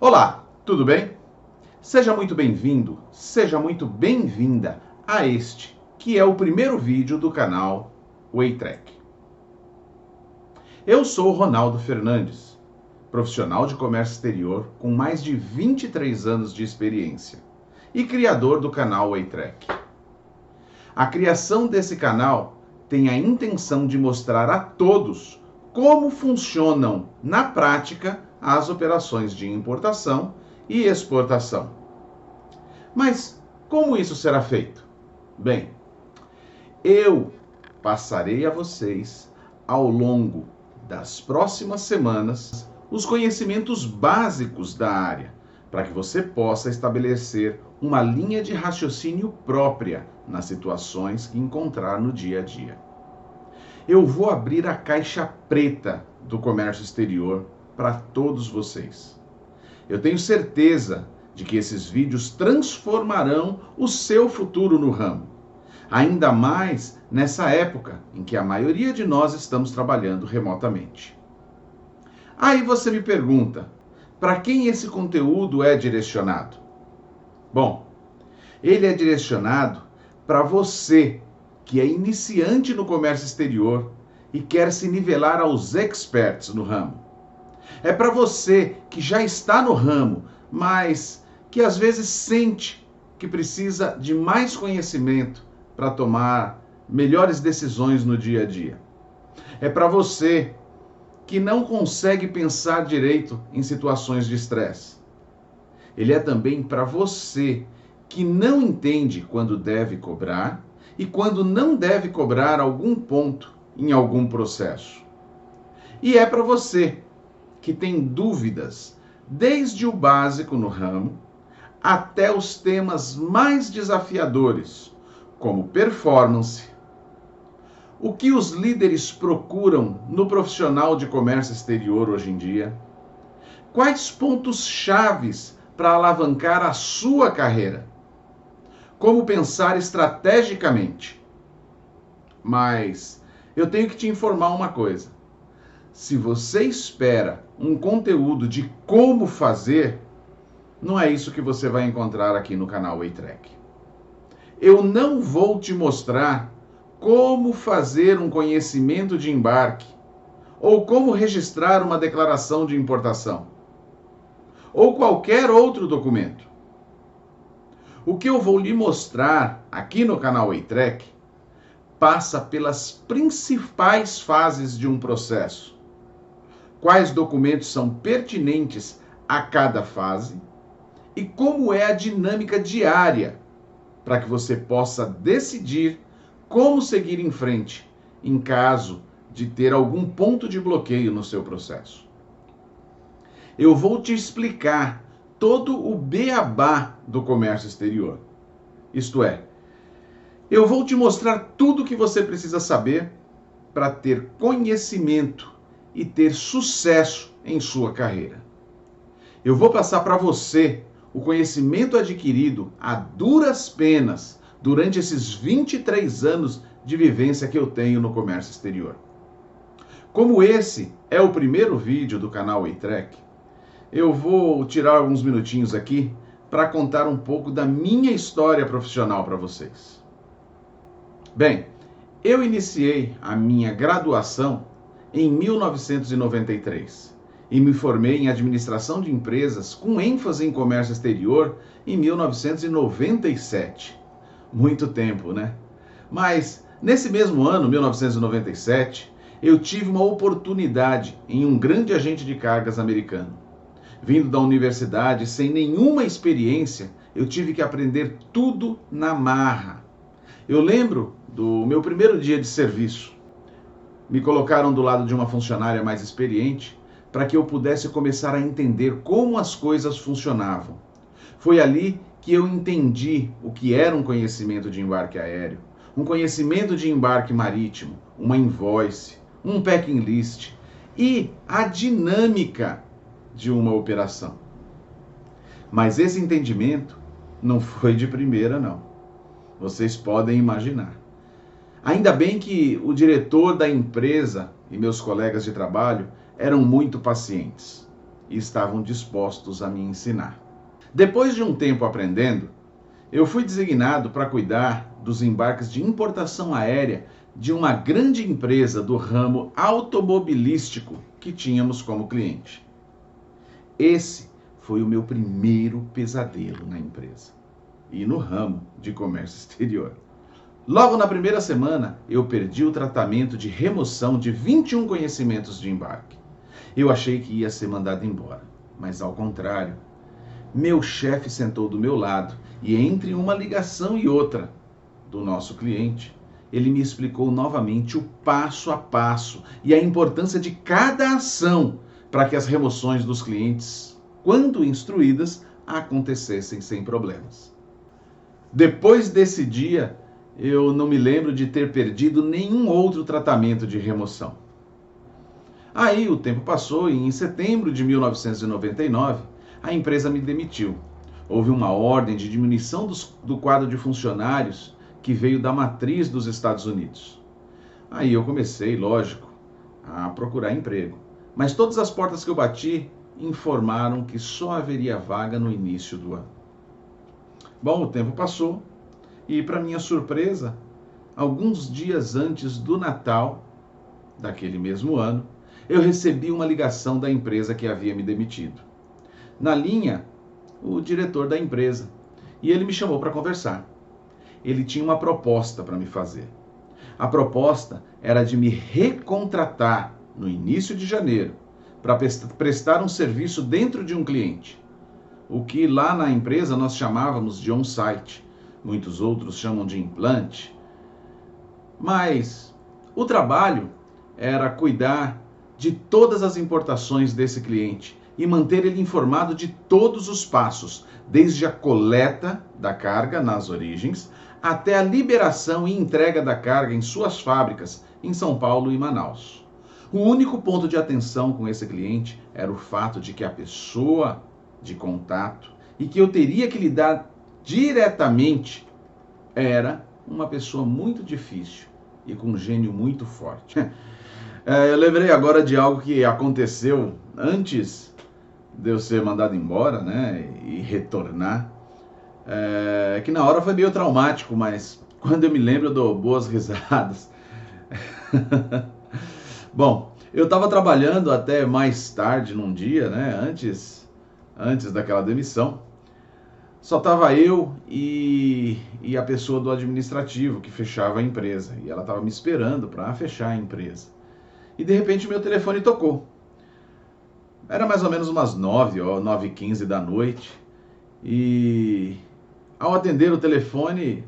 Olá, tudo bem? Seja muito bem-vindo, seja muito bem-vinda a este, que é o primeiro vídeo do canal Waytrack. Eu sou Ronaldo Fernandes, profissional de comércio exterior com mais de 23 anos de experiência e criador do canal Waytrack. A criação desse canal tem a intenção de mostrar a todos como funcionam na prática as operações de importação e exportação. Mas como isso será feito? Bem, eu passarei a vocês, ao longo das próximas semanas, os conhecimentos básicos da área, para que você possa estabelecer uma linha de raciocínio própria nas situações que encontrar no dia a dia. Eu vou abrir a caixa preta do comércio exterior para todos vocês. Eu tenho certeza de que esses vídeos transformarão o seu futuro no ramo, ainda mais nessa época em que a maioria de nós estamos trabalhando remotamente. Aí você me pergunta, para quem esse conteúdo é direcionado? Bom, ele é direcionado para você que é iniciante no comércio exterior e quer se nivelar aos experts no ramo. É para você que já está no ramo, mas que às vezes sente que precisa de mais conhecimento para tomar melhores decisões no dia a dia. É para você que não consegue pensar direito em situações de estresse. Ele é também para você que não entende quando deve cobrar e quando não deve cobrar algum ponto em algum processo. E é para você que tem dúvidas desde o básico no ramo até os temas mais desafiadores, como performance, o que os líderes procuram no profissional de comércio exterior hoje em dia, quais pontos chaves para alavancar a sua carreira, como pensar estrategicamente. Mas eu tenho que te informar uma coisa. Se você espera um conteúdo de como fazer, não é isso que você vai encontrar aqui no canal Waytrack. Eu não vou te mostrar como fazer um conhecimento de embarque, ou como registrar uma declaração de importação, ou qualquer outro documento. O que eu vou lhe mostrar aqui no canal Waytrack passa pelas principais fases de um processo. Quais documentos são pertinentes a cada fase e como é a dinâmica diária para que você possa decidir como seguir em frente em caso de ter algum ponto de bloqueio no seu processo. Eu vou te explicar todo o beabá do comércio exterior. Isto é, eu vou te mostrar tudo o que você precisa saber para ter conhecimento e ter sucesso em sua carreira. Eu vou passar para você o conhecimento adquirido a duras penas durante esses 23 anos de vivência que eu tenho no comércio exterior. Como esse é o primeiro vídeo do canal Waytrack, eu vou tirar alguns minutinhos aqui para contar um pouco da minha história profissional para vocês. Bem, eu iniciei a minha graduação em 1993 e me formei em administração de empresas com ênfase em comércio exterior em 1997. Muito tempo, né? Mas nesse mesmo ano, 1997, eu tive uma oportunidade em um grande agente de cargas americano. Vindo da universidade sem nenhuma experiência, eu tive que aprender tudo na marra. Eu lembro do meu primeiro dia de serviço. Me colocaram do lado de uma funcionária mais experiente para que eu pudesse começar a entender como as coisas funcionavam. Foi ali que eu entendi o que era um conhecimento de embarque aéreo, um conhecimento de embarque marítimo, uma invoice, um packing list e a dinâmica de uma operação. Mas esse entendimento não foi de primeira, não. Vocês podem imaginar. Ainda bem que o diretor da empresa e meus colegas de trabalho eram muito pacientes. e estavam dispostos a me ensinar. Depois de um tempo aprendendo, eu fui designado para cuidar dos embarques de importação aérea de uma grande empresa do ramo automobilístico que tínhamos como cliente. Esse foi o meu primeiro pesadelo na empresa e no ramo de comércio exterior. Logo na primeira semana, eu perdi o tratamento de remoção de 21 conhecimentos de embarque. Eu achei que ia ser mandado embora, mas ao contrário. Meu chefe sentou do meu lado e entre uma ligação e outra do nosso cliente, ele me explicou novamente o passo a passo e a importância de cada ação para que as remoções dos clientes, quando instruídas, acontecessem sem problemas. Depois desse dia, eu não me lembro de ter perdido nenhum outro tratamento de remoção. Aí o tempo passou e em setembro de 1999, a empresa me demitiu. Houve uma ordem de diminuição do quadro de funcionários que veio da matriz dos Estados Unidos. Aí eu comecei, lógico, a procurar emprego. Mas todas as portas que eu bati informaram que só haveria vaga no início do ano. Bom, o tempo passou e, para minha surpresa, alguns dias antes do Natal daquele mesmo ano, eu recebi uma ligação da empresa que havia me demitido. Na linha, o diretor da empresa, e ele me chamou para conversar. Ele tinha uma proposta para me fazer. A proposta era de me recontratar no início de janeiro para prestar um serviço dentro de um cliente, o que lá na empresa nós chamávamos de on-site, muitos outros chamam de implante. Mas o trabalho era cuidar de todas as importações desse cliente e manter ele informado de todos os passos, desde a coleta da carga nas origens até a liberação e entrega da carga em suas fábricas em São Paulo e Manaus. O único ponto de atenção com esse cliente era o fato de que a pessoa de contato e que eu teria que lidar diretamente era uma pessoa muito difícil e com um gênio muito forte. Eu lembrei agora de algo que aconteceu antes de eu ser mandado embora, né, e retornar, que na hora foi meio traumático, mas quando eu me lembro eu dou boas risadas. Bom, eu estava trabalhando até mais tarde num dia, né, antes daquela demissão. Só estava eu e a pessoa do administrativo que fechava a empresa. E ela estava me esperando para fechar a empresa. E de repente meu telefone tocou. Era mais ou menos umas 9 ou 9h15 da noite. E ao atender o telefone,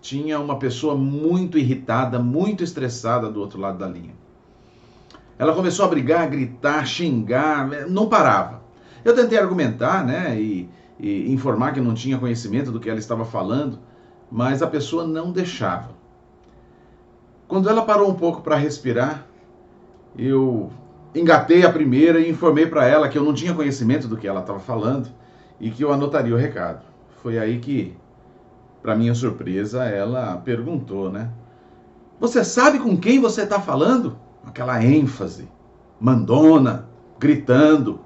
tinha uma pessoa muito irritada, muito estressada do outro lado da linha. Ela começou a brigar, a gritar, xingar, não parava. Eu tentei argumentar, né, e informar que não tinha conhecimento do que ela estava falando, mas a pessoa não deixava. Quando ela parou um pouco para respirar, eu engatei a primeira e informei para ela que eu não tinha conhecimento do que ela estava falando e que eu anotaria o recado. Foi aí que, para minha surpresa, ela perguntou, né? Você sabe com quem você está falando? Aquela ênfase, mandona, gritando.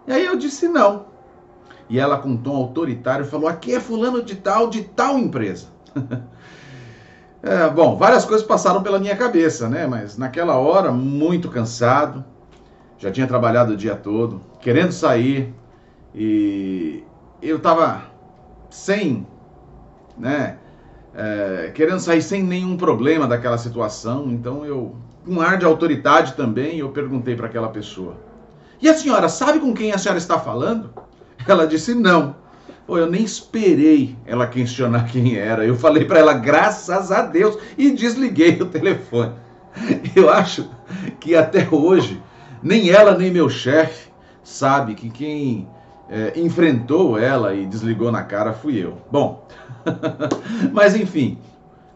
E aí eu disse não. E ela, com um tom autoritário, falou, aqui é fulano de tal empresa. Bom, várias coisas passaram pela minha cabeça, né? Mas naquela hora, muito cansado, já tinha trabalhado o dia todo, querendo sair, e eu estava querendo sair sem nenhum problema daquela situação. Então eu, com um ar de autoridade também, eu perguntei para aquela pessoa, e a senhora sabe com quem a senhora está falando? Ela disse não. Pô, eu nem esperei ela questionar quem era. Eu falei para ela, graças a Deus, e desliguei o telefone. Eu acho que até hoje, nem ela nem meu chefe sabe que quem enfrentou ela e desligou na cara fui eu. Bom, mas enfim,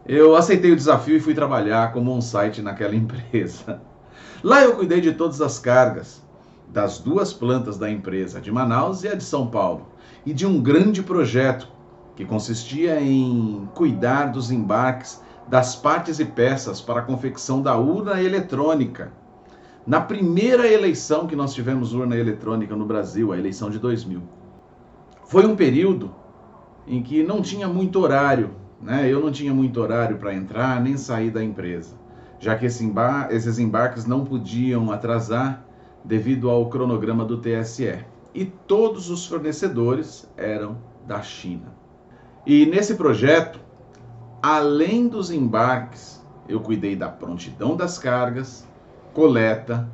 eu aceitei o desafio e fui trabalhar como on-site naquela empresa. Lá eu cuidei de todas as cargas das duas plantas da empresa, de Manaus e a de São Paulo, e de um grande projeto que consistia em cuidar dos embarques das partes e peças para a confecção da urna eletrônica na primeira eleição que nós tivemos urna eletrônica no Brasil, a eleição de 2000. Foi um período em que não tinha muito horário, né? Eu não tinha muito horário para entrar nem sair da empresa, já que esses embarques não podiam atrasar devido ao cronograma do TSE. E todos os fornecedores eram da China. E nesse projeto, além dos embarques, eu cuidei da prontidão das cargas, coleta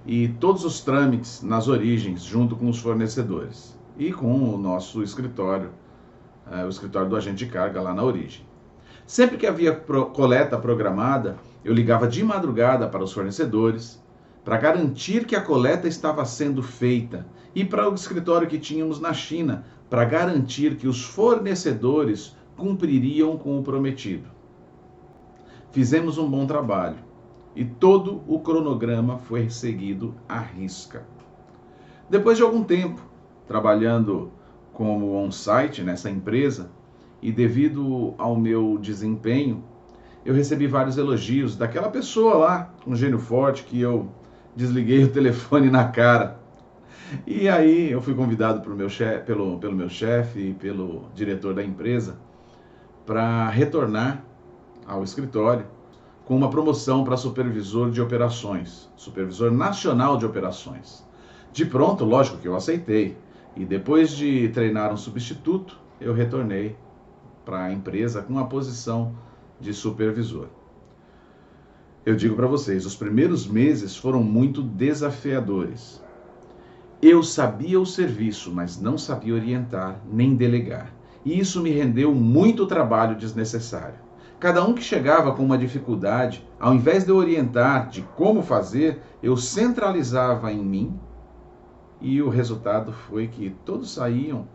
e todos os trâmites nas origens, junto com os fornecedores e com o nosso escritório, o escritório do agente de carga lá na origem. Sempre que havia coleta programada, eu ligava de madrugada para os fornecedores para garantir que a coleta estava sendo feita e para o escritório que tínhamos na China para garantir que os fornecedores cumpririam com o prometido. Fizemos um bom trabalho e todo o cronograma foi seguido à risca. Depois de algum tempo, trabalhando como on-site nessa empresa, e devido ao meu desempenho, eu recebi vários elogios daquela pessoa lá, um gênio forte, que eu desliguei o telefone na cara. E aí eu fui convidado pelo meu chefe e pelo diretor da empresa para retornar ao escritório com uma promoção para supervisor de operações, supervisor nacional de operações. De pronto, lógico que eu aceitei. E depois de treinar um substituto, eu retornei para a empresa com a posição de supervisor. Eu digo para vocês, os primeiros meses foram muito desafiadores. Eu sabia o serviço, mas não sabia orientar nem delegar. E isso me rendeu muito trabalho desnecessário. Cada um que chegava com uma dificuldade, ao invés de eu orientar de como fazer, eu centralizava em mim. E o resultado foi que todos saíam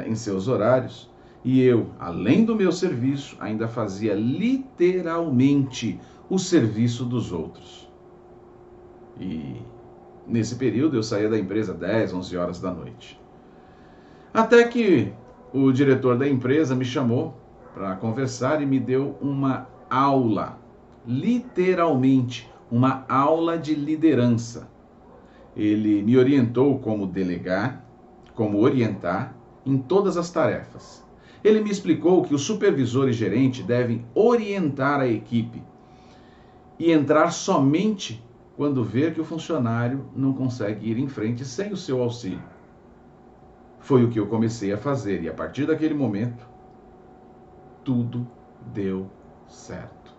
em seus horários e eu, além do meu serviço, ainda fazia literalmente o serviço dos outros. E nesse período eu saía da empresa 10, 11 horas da noite. Até que o diretor da empresa me chamou para conversar e me deu uma aula, literalmente uma aula de liderança. Ele me orientou como delegar, como orientar em todas as tarefas. Ele me explicou que o supervisor e gerente devem orientar a equipe e entrar somente quando ver que o funcionário não consegue ir em frente sem o seu auxílio. Foi o que eu comecei a fazer e a partir daquele momento, tudo deu certo.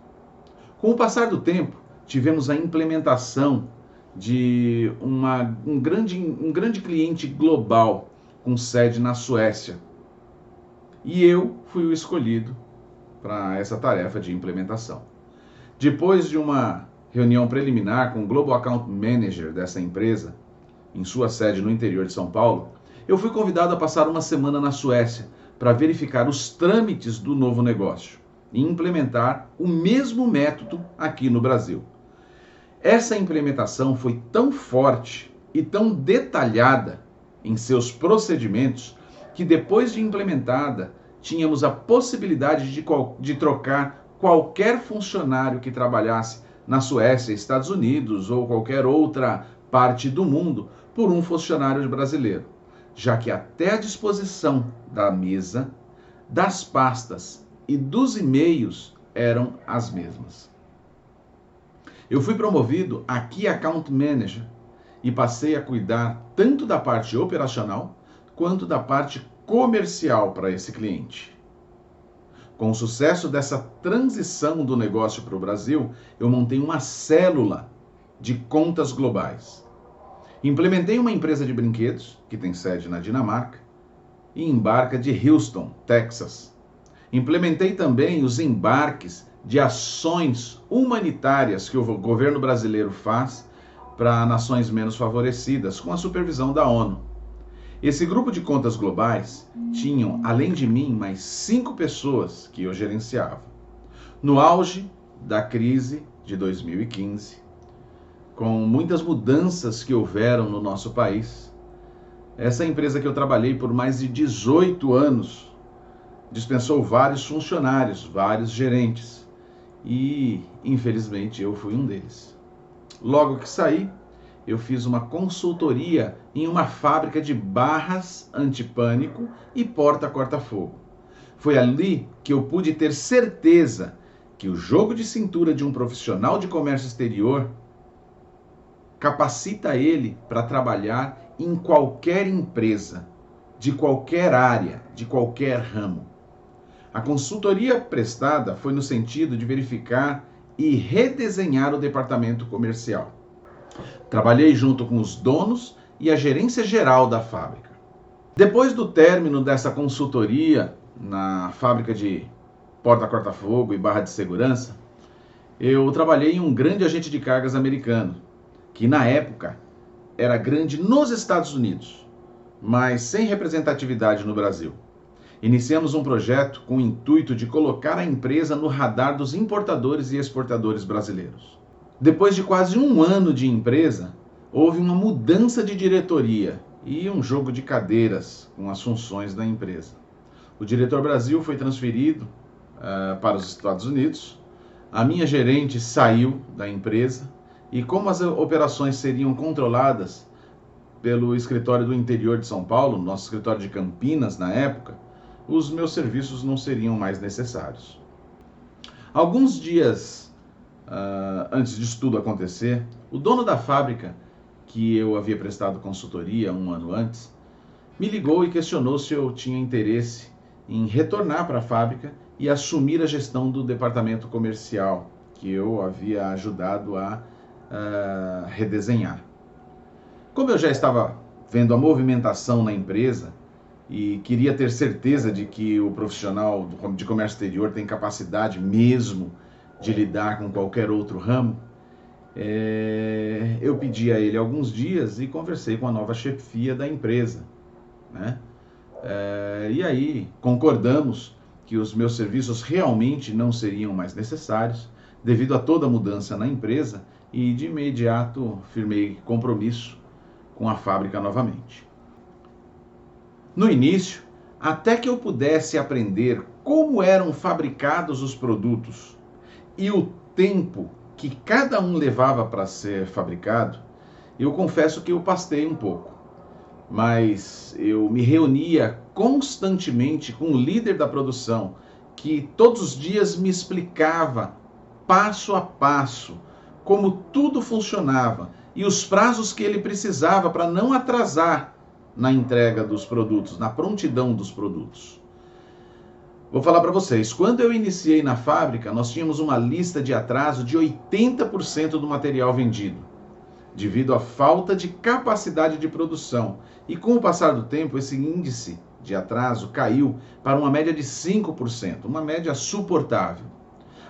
Com o passar do tempo, tivemos a implementação de um grande cliente global com sede na Suécia. E eu fui o escolhido para essa tarefa de implementação. Depois de uma reunião preliminar com o Global Account Manager dessa empresa, em sua sede no interior de São Paulo, eu fui convidado a passar uma semana na Suécia para verificar os trâmites do novo negócio e implementar o mesmo método aqui no Brasil. Essa implementação foi tão forte e tão detalhada em seus procedimentos que depois de implementada, tínhamos a possibilidade de trocar qualquer funcionário que trabalhasse na Suécia, Estados Unidos ou qualquer outra parte do mundo por um funcionário brasileiro, já que até a disposição da mesa, das pastas e dos e-mails eram as mesmas. Eu fui promovido a Key Account Manager e passei a cuidar tanto da parte operacional quanto da parte comercial para esse cliente. Com o sucesso dessa transição do negócio para o Brasil, eu montei uma célula de contas globais. Implementei uma empresa de brinquedos, que tem sede na Dinamarca, e embarca de Houston, Texas. Implementei também os embarques de ações humanitárias que o governo brasileiro faz para nações menos favorecidas, com a supervisão da ONU. Esse grupo de contas globais tinham, além de mim, mais 5 pessoas que eu gerenciava. No auge da crise de 2015, com muitas mudanças que houveram no nosso país, essa empresa que eu trabalhei por mais de 18 anos dispensou vários funcionários, vários gerentes e, infelizmente, eu fui um deles. logo que saí, eu fiz uma consultoria em uma fábrica de barras antipânico e porta-corta-fogo. Foi ali que eu pude ter certeza que o jogo de cintura de um profissional de comércio exterior capacita ele para trabalhar em qualquer empresa, de qualquer área, de qualquer ramo. A consultoria prestada foi no sentido de verificar e redesenhar o departamento comercial. Trabalhei junto com os donos e a gerência geral da fábrica. Depois do término dessa consultoria na fábrica de porta-corta-fogo e barra de segurança, eu trabalhei em um grande agente de cargas americano, que na época era grande nos Estados Unidos, mas sem representatividade no Brasil. Iniciamos um projeto com o intuito de colocar a empresa no radar dos importadores e exportadores brasileiros. Depois de quase um ano de empresa, houve uma mudança de diretoria e um jogo de cadeiras com as funções da empresa. O diretor Brasil foi transferido para os Estados Unidos, a minha gerente saiu da empresa e como as operações seriam controladas pelo escritório do interior de São Paulo, nosso escritório de Campinas na época, os meus serviços não seriam mais necessários. Alguns dias antes disso tudo acontecer, o dono da fábrica, que eu havia prestado consultoria um ano antes, me ligou e questionou se eu tinha interesse em retornar para a fábrica e assumir a gestão do departamento comercial, que eu havia ajudado a redesenhar. Como eu já estava vendo a movimentação na empresa e queria ter certeza de que o profissional de comércio exterior tem capacidade mesmo de lidar com qualquer outro ramo, eu pedi a ele alguns dias e conversei com a nova chefia da empresa, né? E aí concordamos que os meus serviços realmente não seriam mais necessários devido a toda a mudança na empresa e de imediato firmei compromisso com a fábrica novamente. No início, até que eu pudesse aprender como eram fabricados os produtos e o tempo que cada um levava para ser fabricado, eu confesso que eu pastei um pouco. Mas eu me reunia constantemente com o líder da produção, que todos os dias me explicava, passo a passo, como tudo funcionava e os prazos que ele precisava para não atrasar na entrega dos produtos, na prontidão dos produtos. Vou falar para vocês, quando eu iniciei na fábrica, nós tínhamos uma lista de atraso de 80% do material vendido, devido à falta de capacidade de produção. E com o passar do tempo, esse índice de atraso caiu para uma média de 5%, uma média suportável.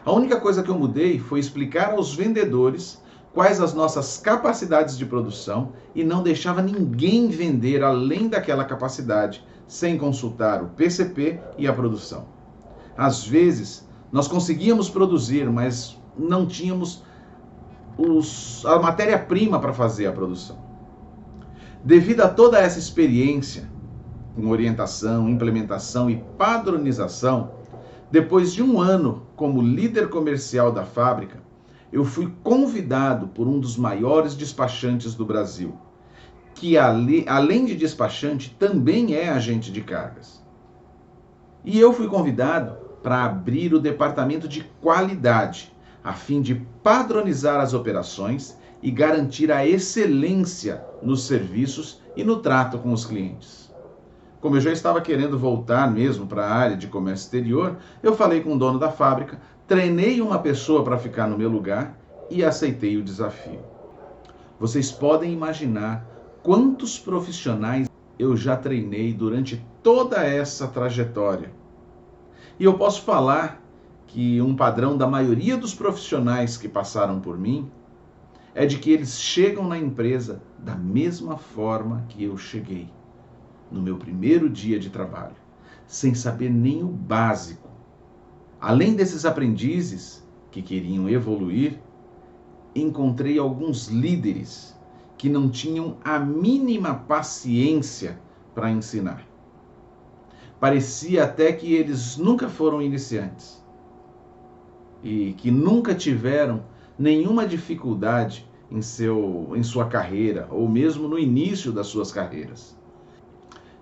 A única coisa que eu mudei foi explicar aos vendedores quais as nossas capacidades de produção e não deixava ninguém vender além daquela capacidade, sem consultar o PCP e a produção. Às vezes, nós conseguíamos produzir, mas não tínhamos a matéria-prima para fazer a produção. Devido a toda essa experiência, com orientação, implementação e padronização, depois de um ano como líder comercial da fábrica, eu fui convidado por um dos maiores despachantes do Brasil, que além de despachante, também é agente de cargas. E eu fui convidado para abrir o departamento de qualidade, a fim de padronizar as operações e garantir a excelência nos serviços e no trato com os clientes. Como eu já estava querendo voltar mesmo para a área de comércio exterior, eu falei com o dono da fábrica, treinei uma pessoa para ficar no meu lugar e aceitei o desafio. Vocês podem imaginar quantos profissionais eu já treinei durante toda essa trajetória. E eu posso falar que um padrão da maioria dos profissionais que passaram por mim é de que eles chegam na empresa da mesma forma que eu cheguei, no meu primeiro dia de trabalho, sem saber nem o básico. Além desses aprendizes que queriam evoluir, encontrei alguns líderes que não tinham a mínima paciência para ensinar. Parecia até que eles nunca foram iniciantes e que nunca tiveram nenhuma dificuldade em sua carreira, ou mesmo no início das suas carreiras.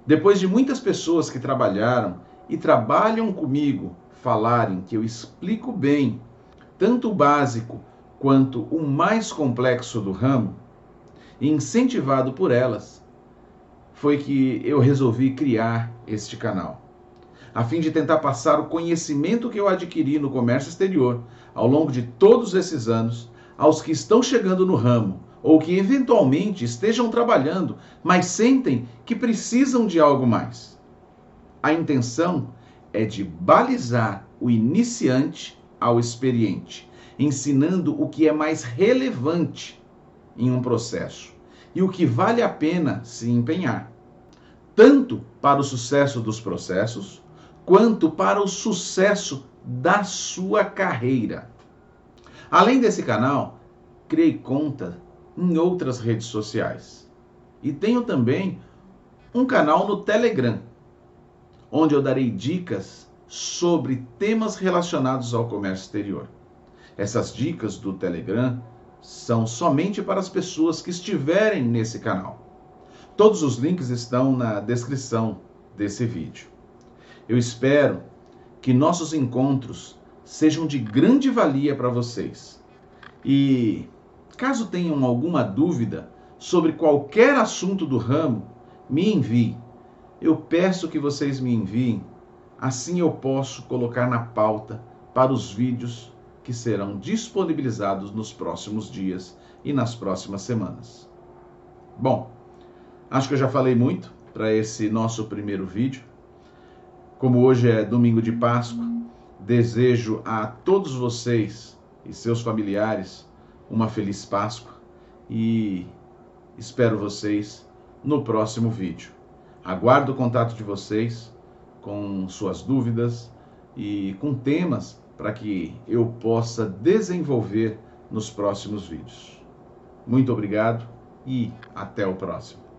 Depois de muitas pessoas que trabalharam e trabalham comigo falarem que eu explico bem tanto o básico quanto o mais complexo do ramo, e incentivado por elas, foi que eu resolvi criar este canal, a fim de tentar passar o conhecimento que eu adquiri no comércio exterior ao longo de todos esses anos aos que estão chegando no ramo ou que eventualmente estejam trabalhando, mas sentem que precisam de algo mais. A intenção é de balizar o iniciante ao experiente, ensinando o que é mais relevante em um processo e o que vale a pena se empenhar, tanto para o sucesso dos processos, quanto para o sucesso da sua carreira. Além desse canal, criei conta em outras redes sociais. E tenho também um canal no Telegram, onde eu darei dicas sobre temas relacionados ao comércio exterior. Essas dicas do Telegram são somente para as pessoas que estiverem nesse canal. Todos os links estão na descrição desse vídeo. Eu espero que nossos encontros sejam de grande valia para vocês. E caso tenham alguma dúvida sobre qualquer assunto do ramo, me envie. Eu peço que vocês me enviem, assim eu posso colocar na pauta para os vídeos que serão disponibilizados nos próximos dias e nas próximas semanas. Bom, acho que eu já falei muito para esse nosso primeiro vídeo. Como hoje é domingo de Páscoa, desejo a todos vocês e seus familiares uma feliz Páscoa e espero vocês no próximo vídeo. Aguardo o contato de vocês com suas dúvidas e com temas para que eu possa desenvolver nos próximos vídeos. Muito obrigado e até o próximo.